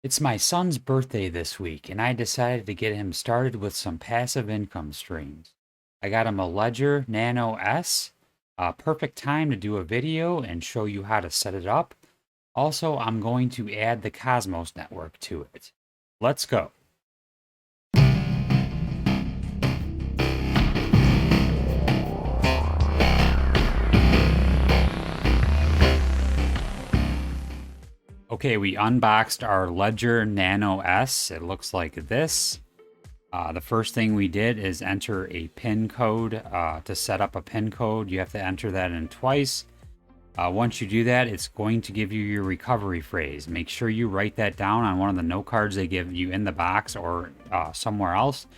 It's my son's birthday this week, and I decided to get him started with some passive income streams. I got him a Ledger Nano S, a perfect time to do a video and show you how to set it up. Also, I'm going to add the Cosmos network to it. Let's go. Okay, we unboxed our Ledger Nano S. It looks like this. The first thing we did is enter a PIN code. To set up a PIN code, you have to enter that in twice. Once you do that, it's going to give you your recovery phrase. Make sure you write that down on one of the note cards they give you in the box or somewhere else.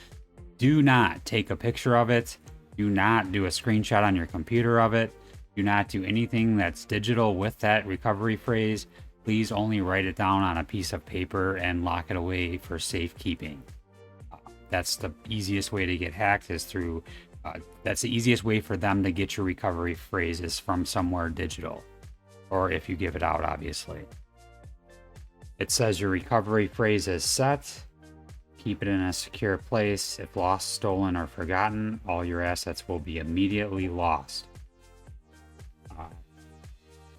Do not take a picture of it. Do not do a screenshot on your computer of it. Do not do anything that's digital with that recovery phrase. Please only write it down on a piece of paper and lock it away for safekeeping. That's the easiest way to get hacked is through, that's the easiest way for them to get your recovery phrase is from somewhere digital. Or if you give it out, obviously. It says your recovery phrase is set. Keep it in a secure place. If lost, stolen, or forgotten, all your assets will be immediately lost.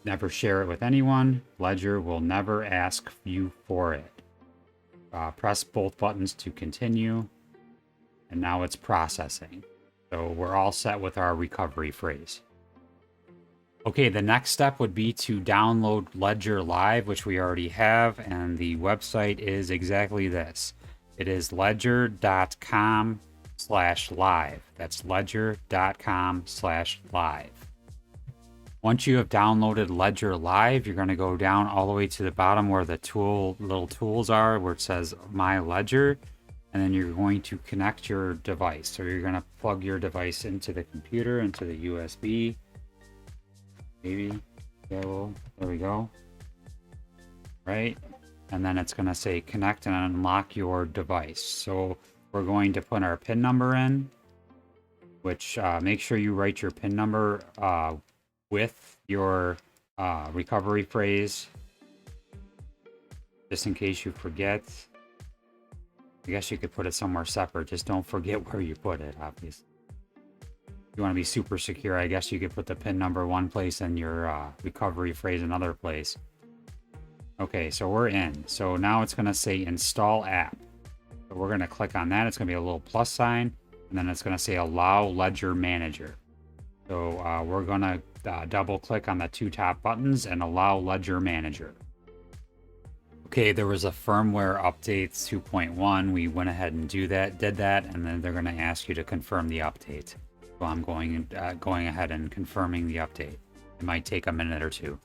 Never share it with anyone. Ledger will never ask you for it. Press both buttons to continue. And now it's processing. So we're all set with our recovery phrase. Okay, the next step would be to download Ledger Live, which we already have. And the website is exactly this. It is ledger.com/live. That's ledger.com/live. Once you have downloaded Ledger Live, you're going to go down all the way to the bottom where the little tools are, where it says My Ledger, and then you're going to connect your device. So you're going to plug your device into the computer, into the USB. Maybe. Yeah, well, there we go. Right? And then it's going to say connect and unlock your device. So we're going to put our PIN number in, which make sure you write your PIN number with your recovery phrase, just in case you forget. I guess you could put it somewhere separate. Just don't forget where you put it, obviously. If you want to be super secure, I guess you could put the PIN number one place and your recovery phrase another place. Okay, so we're in. So now it's going to say install app. So we're going to click on that. It's going to be a little plus sign, and then it's going to say allow Ledger Manager. So we're going to double click on the two top buttons and allow Ledger Manager. Okay, there was a firmware update 2.1. We went ahead and did that, and then they're going to ask you to confirm the update. So I'm going ahead and confirming the update. It might take a minute or two.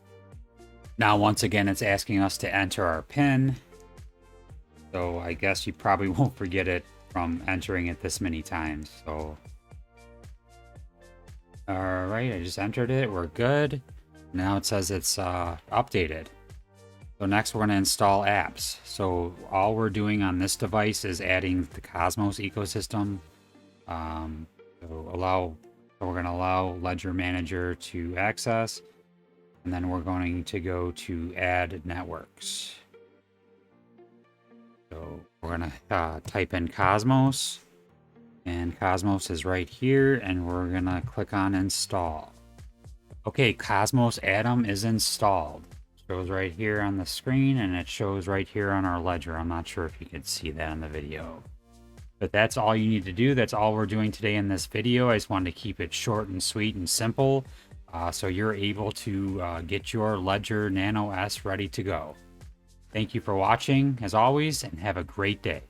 Now, once again, it's asking us to enter our PIN. So I guess you probably won't forget it from entering it this many times. So all right, I just entered it. We're good. Now it says it's updated. So next we're going to install apps. So all we're doing on this device is adding the Cosmos ecosystem. So we're going to allow Ledger Manager to access. And then we're going to go to add networks. So we're going to type in Cosmos. And Cosmos is right here, and we're gonna click on install. Okay, Cosmos Atom is installed. It shows right here on the screen, and it shows right here on our ledger. I'm not sure if you can see that in the video. But that's all you need to do. That's all we're doing today in this video. I just wanted to keep it short and sweet and simple, so you're able to get your Ledger Nano S ready to go. Thank you for watching, as always, and have a great day.